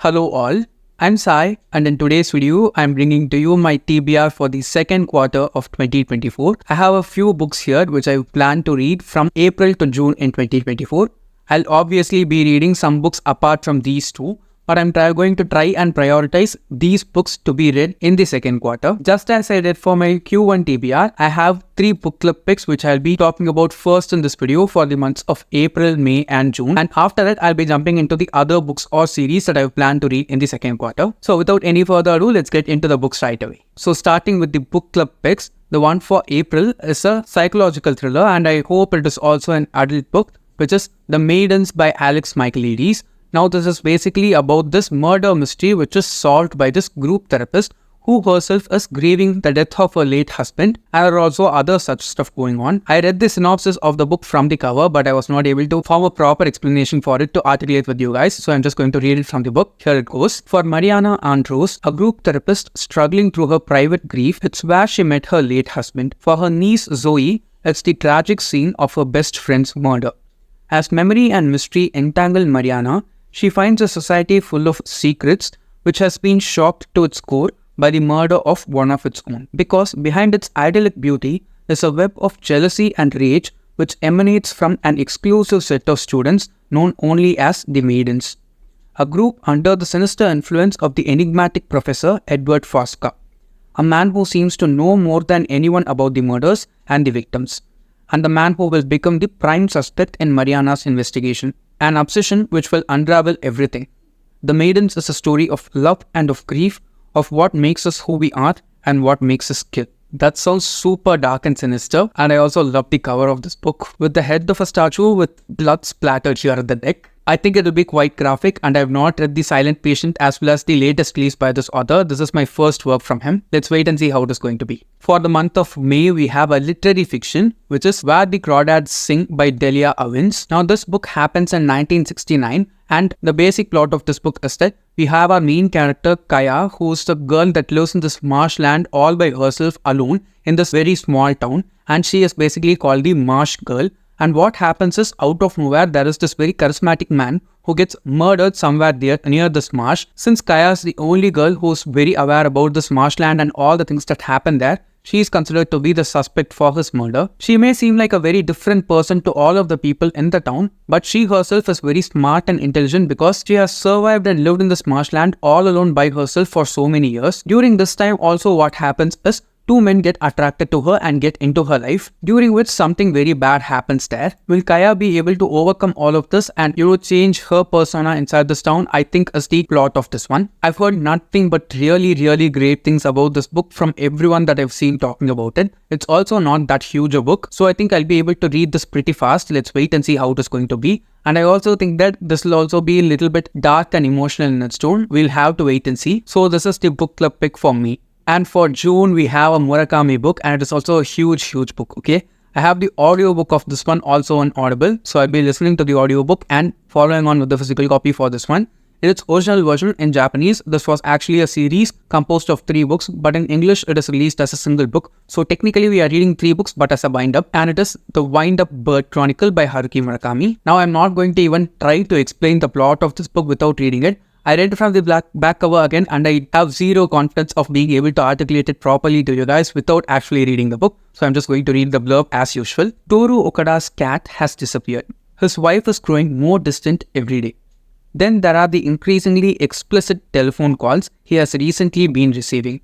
Hello all, I'm Sai and in today's video, I'm bringing to you my TBR for the second quarter of 2024. I have a few books here which I plan to read from April to June in 2024. I'll obviously be reading some books apart from these two, but I'm going to try and prioritize these books to be read in the second quarter. Just as I did for my Q1 TBR, I have 3 book club picks which I'll be talking about first in this video for the months of April, May and June. And after that, I'll be jumping into the other books or series that I've planned to read in the second quarter. So without any further ado, let's get into the books right away. So starting with the book club picks, the one for April is a psychological thriller and I hope it is also an adult book, which is The Maidens by Alex Michaelides. Now this is basically about this murder mystery which is solved by this group therapist who herself is grieving the death of her late husband, and there are also other such stuff going on. I read the synopsis of the book from the cover, but I was not able to form a proper explanation for it to articulate with you guys, so I'm just going to read it from the book. Here it goes. For Mariana Andros, a group therapist struggling through her private grief, it's where she met her late husband. For her niece Zoe, it's the tragic scene of her best friend's murder. As memory and mystery entangle Mariana, she finds a society full of secrets which has been shocked to its core by the murder of one of its own. Because behind its idyllic beauty is a web of jealousy and rage which emanates from an exclusive set of students known only as the Maidens, a group under the sinister influence of the enigmatic professor Edward Fosca, a man who seems to know more than anyone about the murders and the victims, and the man who will become the prime suspect in Mariana's investigation. An obsession which will unravel everything. The Maidens is a story of love and of grief, of what makes us who we are and what makes us kill. That sounds super dark and sinister, and I also love the cover of this book with the head of a statue with blood splattered here at the neck. I think it will be quite graphic, and I have not read The Silent Patient as well as the latest release by this author. This is my first work from him. Let's wait and see how it is going to be. For the month of May, we have a literary fiction, which is Where the Crawdads Sing by Delia Owens. Now, this book happens in 1969, and the basic plot of this book is that we have our main character, Kaya, who is the girl that lives in this marshland all by herself alone in this very small town, and she is basically called the Marsh Girl. And what happens is, out of nowhere, there is this very charismatic man who gets murdered somewhere there near this marsh. Since Kaya is the only girl who is very aware about this marshland and all the things that happen there, she is considered to be the suspect for his murder. She may seem like a very different person to all of the people in the town, but she herself is very smart and intelligent because she has survived and lived in this marshland all alone by herself for so many years. During this time also what happens is, 2 men get attracted to her and get into her life, during which something very bad happens there. Will Kaya be able to overcome all of this and change her persona inside this town? I think is the plot of this one. I've heard nothing but really great things about this book from everyone that I've seen talking about it. It's also not that huge a book, so I think I'll be able to read this pretty fast. Let's wait and see how it is going to be. And I also think that this will also be a little bit dark and emotional in its tone. We'll have to wait and see. So this is the book club pick for me. And for June, we have a Murakami book, and it is also a huge book, okay? I have the audiobook of this one also on Audible, so I'll be listening to the audiobook and following on with the physical copy for this one. In its original version in Japanese, this was actually a series composed of 3 books, but in English, it is released as a single book. So technically, we are reading 3 books, but as a wind-up, and it is The Wind-Up Bird Chronicle by Haruki Murakami. Now, I'm not going to even try to explain the plot of this book without reading it. I read it from the back cover again, and I have zero confidence of being able to articulate it properly to you guys without actually reading the book. So I'm just going to read the blurb as usual. Toru Okada's cat has disappeared. His wife is growing more distant every day. Then there are the increasingly explicit telephone calls he has recently been receiving.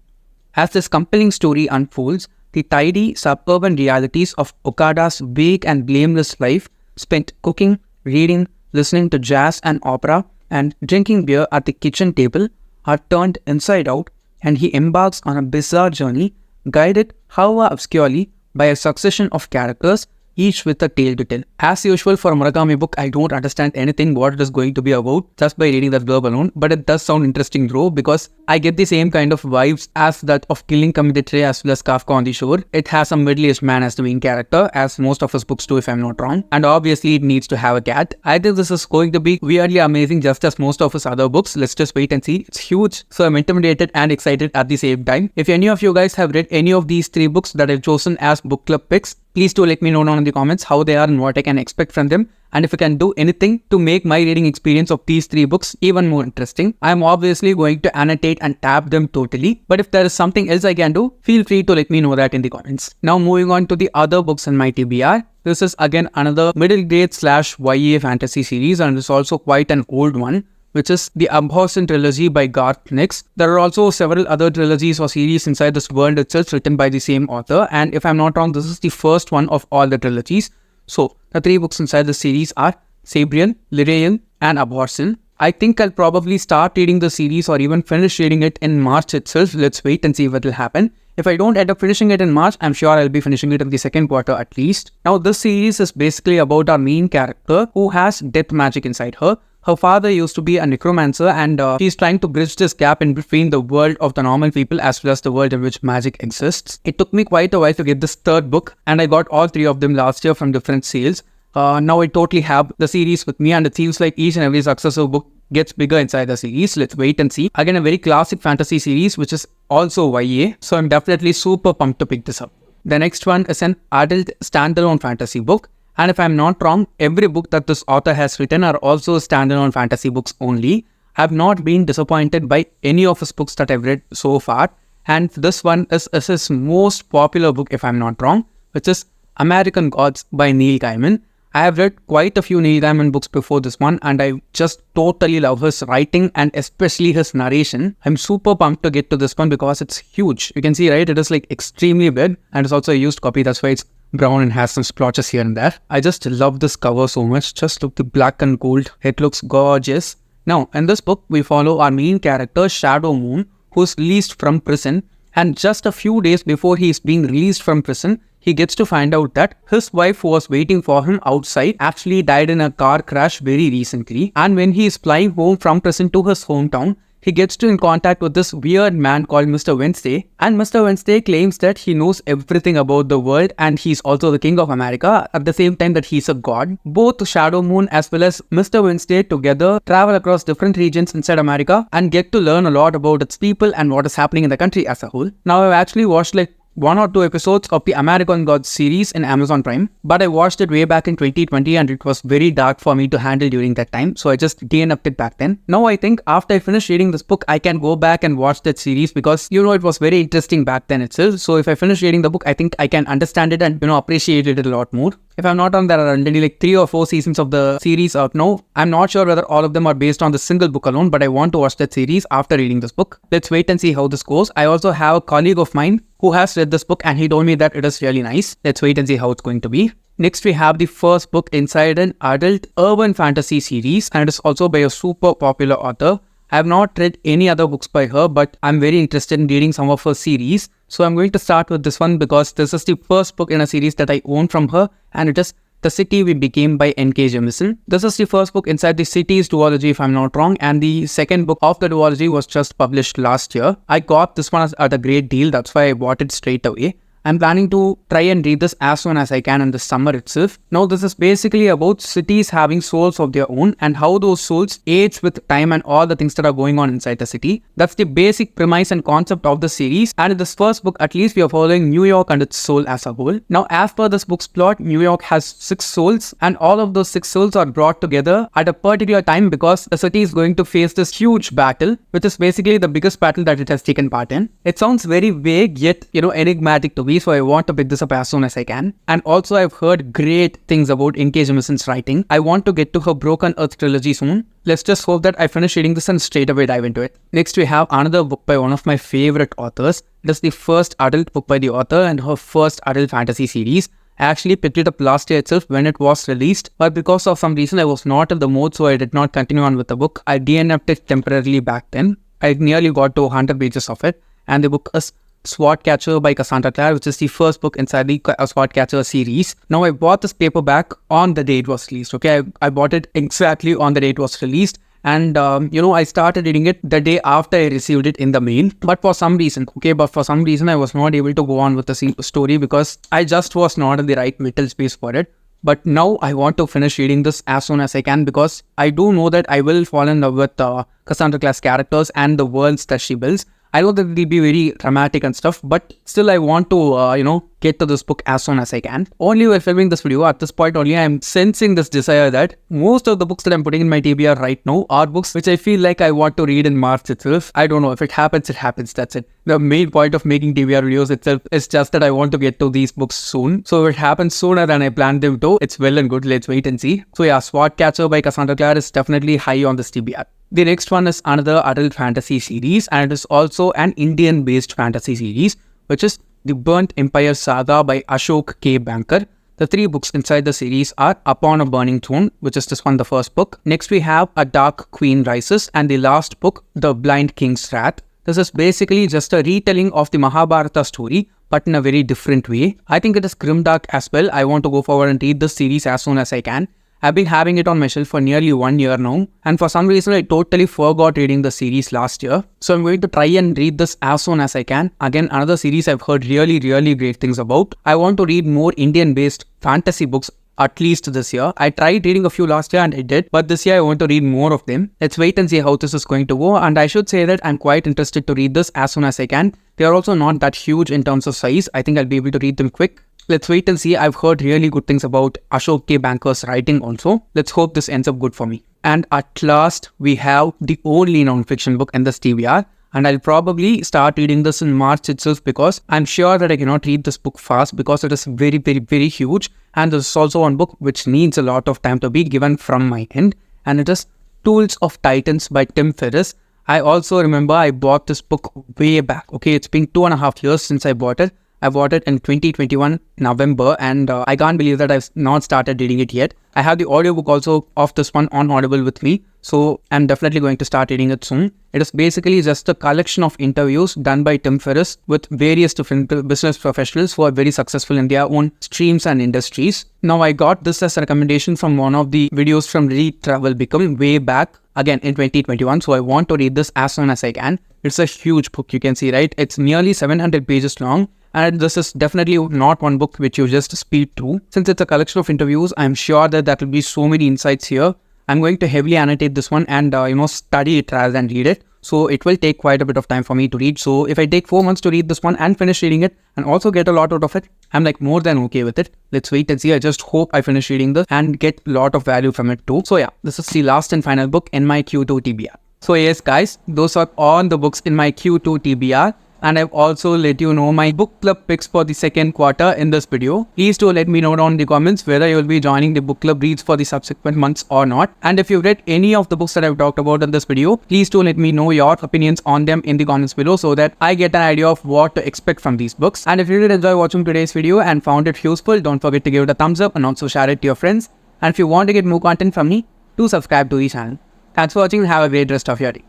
As this compelling story unfolds, the tidy suburban realities of Okada's vague and blameless life, spent cooking, reading, listening to jazz and opera, and drinking beer at the kitchen table, are turned inside out, and he embarks on a bizarre journey, guided, however obscurely, by a succession of characters, each with a tale to tell. As usual for a Murakami book, I don't understand anything what it is going to be about just by reading that blurb alone, but it does sound interesting though, because I get the same kind of vibes as that of Killing Committed as well as Kafka on the Shore. It has a middle-aged man as the main character, as most of his books do if I'm not wrong, and obviously it needs to have a cat. I think this is going to be weirdly amazing just as most of his other books. Let's just wait and see. It's huge, so I'm intimidated and excited at the same time. If any of you guys have read any of these 3 books that I've chosen as book club picks, Please do let me know down in the comments how they are and what I can expect from them, and if I can do anything to make my reading experience of these 3 books even more interesting. I am obviously going to annotate and tab them totally, but if there is something else I can do, feel free to let me know that in the comments. Now moving on to the other books in my TBR. This is again another middle grade / YA fantasy series, and it's also quite an old one, which is the Abhorsen trilogy by Garth Nix. There are also several other trilogies or series inside this world itself written by the same author, and if I'm not wrong, this is the first one of all the trilogies. So the 3 books inside the series are Sabrian, Lyraean, and Abhorsen. I think I'll probably start reading the series or even finish reading it in March itself. Let's wait and see what will happen. If I don't end up finishing it in March, I'm sure I'll be finishing it in the second quarter at least. Now this series is basically about our main character who has death magic inside her. Her father used to be a necromancer, and she's trying to bridge this gap in between the world of the normal people as well as the world in which magic exists. It took me quite a while to get this 3rd book, and I got all 3 of them last year from different sales. Now I totally have the series with me, and it seems like each and every successive book gets bigger inside the series. Let's wait and see. Again, a very classic fantasy series which is also YA, so I'm definitely super pumped to pick this up. The next one is an adult standalone fantasy book. And if I'm not wrong, every book that this author has written are also standalone fantasy books only. I've not been disappointed by any of his books that I've read so far. And this one is his most popular book, if I'm not wrong, which is American Gods by Neil Gaiman. I have read quite a few Neil Gaiman books before this one, and I just totally love his writing and especially his narration. I'm super pumped to get to this one because it's huge. You can see, right? It is like extremely big, and it's also a used copy. That's why it's brown and has some splotches here and there. I just love this cover so much. Just look, the black and gold. It looks gorgeous. Now, in this book, we follow our main character, Shadow Moon, who's released from prison. And just a few days before he is being released from prison, he gets to find out that his wife who was waiting for him outside actually died in a car crash very recently. And when he is flying home from prison to his hometown, he gets in contact with this weird man called Mr. Wednesday, and Mr. Wednesday claims that he knows everything about the world and he's also the king of America at the same time that he's a god. Both Shadow Moon as well as Mr. Wednesday together travel across different regions inside America and get to learn a lot about its people and what is happening in the country as a whole. Now I've actually watched like 1 or 2 episodes of the American Gods series in Amazon Prime, but I watched it way back in 2020 and it was very dark for me to handle during that time, so I just DNF'd it back then. Now I think after I finish reading this book, I can go back and watch that series because, it was very interesting back then itself. So if I finish reading the book, I think I can understand it and, appreciate it a lot more. If I'm not wrong, there are already like 3 or 4 seasons of the series out now. I'm not sure whether all of them are based on the single book alone, but I want to watch that series after reading this book. Let's wait and see how this goes. I also have a colleague of mine who has read this book and he told me that it is really nice. Let's wait and see how it's going to be. Next, we have the first book inside an adult urban fantasy series, and it is also by a super popular author. I have not read any other books by her, but I'm very interested in reading some of her series. So I'm going to start with this one because this is the first book in a series that I own from her, and it is The City We Became by N.K. Jemisin. This is the first book inside the Cities duology, if I'm not wrong, and the second book of the duology was just published last year. I got this one at a great deal, that's why I bought it straight away. I'm planning to try and read this as soon as I can in the summer itself. Now this is basically about cities having souls of their own and how those souls age with time and all the things that are going on inside the city. That's the basic premise and concept of the series, and in this first book at least we are following New York and its soul as a whole. Now as per this book's plot, New York has 6 souls and all of those 6 souls are brought together at a particular time because the city is going to face this huge battle, which is basically the biggest battle that it has taken part in. It sounds very vague yet enigmatic to me, so I want to pick this up as soon as I can. And also I've heard great things about N.K. Jemisin's writing. I want to get to her Broken Earth trilogy soon. Let's just hope that I finish reading this and straight away dive into it. Next we have another book by one of my favorite authors. It is the first adult book by the author and her first adult fantasy series. I actually picked it up last year itself when it was released, but because of some reason I was not in the mood, so I did not continue on with the book. I DNF'd it temporarily back then. I nearly got to 100 pages of it, and the book is Sword Catcher by Cassandra Clare, which is the first book inside the Sword Catcher series. Now I bought this paperback on the day it was released, okay? I bought it exactly on the day it was released. And, I started reading it the day after I received it in the mail. But for some reason, I was not able to go on with the story because I just was not in the right mental space for it. But now I want to finish reading this as soon as I can because I do know that I will fall in love with Cassandra Clare's characters and the worlds that she builds. I know that it will be very dramatic and stuff, but still I want to, get to this book as soon as I can. Only while filming this video, at this point only, I'm sensing this desire that most of the books that I'm putting in my TBR right now are books which I feel like I want to read in March itself. I don't know, if it happens, it happens, that's it. The main point of making TBR videos itself is just that I want to get to these books soon. So if it happens sooner than I planned them to, it's well and good, let's wait and see. So yeah, Sword Catcher by Cassandra Clare is definitely high on this TBR. The next one is another adult fantasy series, and it is also an Indian-based fantasy series, which is The Burnt Empire Saga by Ashok K Banker. The 3 books inside the series are Upon a Burning Throne, which is this one, the first book. Next we have A Dark Queen Rises, and the last book, The Blind King's Wrath. This is basically just a retelling of the Mahabharata story, but in a very different way. I think it is grimdark as well. I want to go forward and read this series as soon as I can. I've been having it on my shelf for nearly 1 year now, and for some reason I totally forgot reading the series last year. So I'm going to try and read this as soon as I can. Again, another series I've heard really great things about. I want to read more Indian-based fantasy books at least this year. I tried reading a few last year and I did, but this year I want to read more of them. Let's wait and see how this is going to go, and I should say that I'm quite interested to read this as soon as I can. They are also not that huge in terms of size. I think I'll be able to read them quick. Let's wait and see. I've heard really good things about Ashok K Banker's writing also. Let's hope this ends up good for me. And at last, we have the only non-fiction book in this TBR. And I'll probably start reading this in March itself, because I'm sure that I cannot read this book fast because it is very huge. And this is also one book which needs a lot of time to be given from my end. And it is Tools of Titans by Tim Ferriss. I also remember I bought this book way back. Okay, it's been 2.5 years since I bought it. I bought it in 2021 November, and I can't believe that I've not started reading it yet. I have the audiobook also of this one on Audible with me, so I'm definitely going to start reading it soon. It is basically just a collection of interviews done by Tim Ferriss with various different business professionals who are very successful in their own streams and industries. Now, I got this as a recommendation from one of the videos from Read Travel Become way back, again in 2021, so I want to read this as soon as I can. It's a huge book, you can see, right? It's nearly 700 pages long. And this is definitely not one book which you just speed through. Since it's a collection of interviews, I'm sure that there will be so many insights here. I'm going to heavily annotate this one and study it rather than read it. So it will take quite a bit of time for me to read. So if I take 4 months to read this one and finish reading it and also get a lot out of it, I'm like more than okay with it. Let's wait and see. I just hope I finish reading this and get a lot of value from it too. So yeah, this is the last and final book in my Q2 TBR. So yes guys, those are all the books in my Q2 TBR. And I've also let you know my book club picks for the second quarter in this video. Please do let me know down in the comments whether you'll be joining the book club reads for the subsequent months or not. And if you've read any of the books that I've talked about in this video, please do let me know your opinions on them in the comments below so that I get an idea of what to expect from these books. And if you did enjoy watching today's video and found it useful, don't forget to give it a thumbs up and also share it to your friends. And if you want to get more content from me, do subscribe to the channel. Thanks for watching and have a great rest of your day.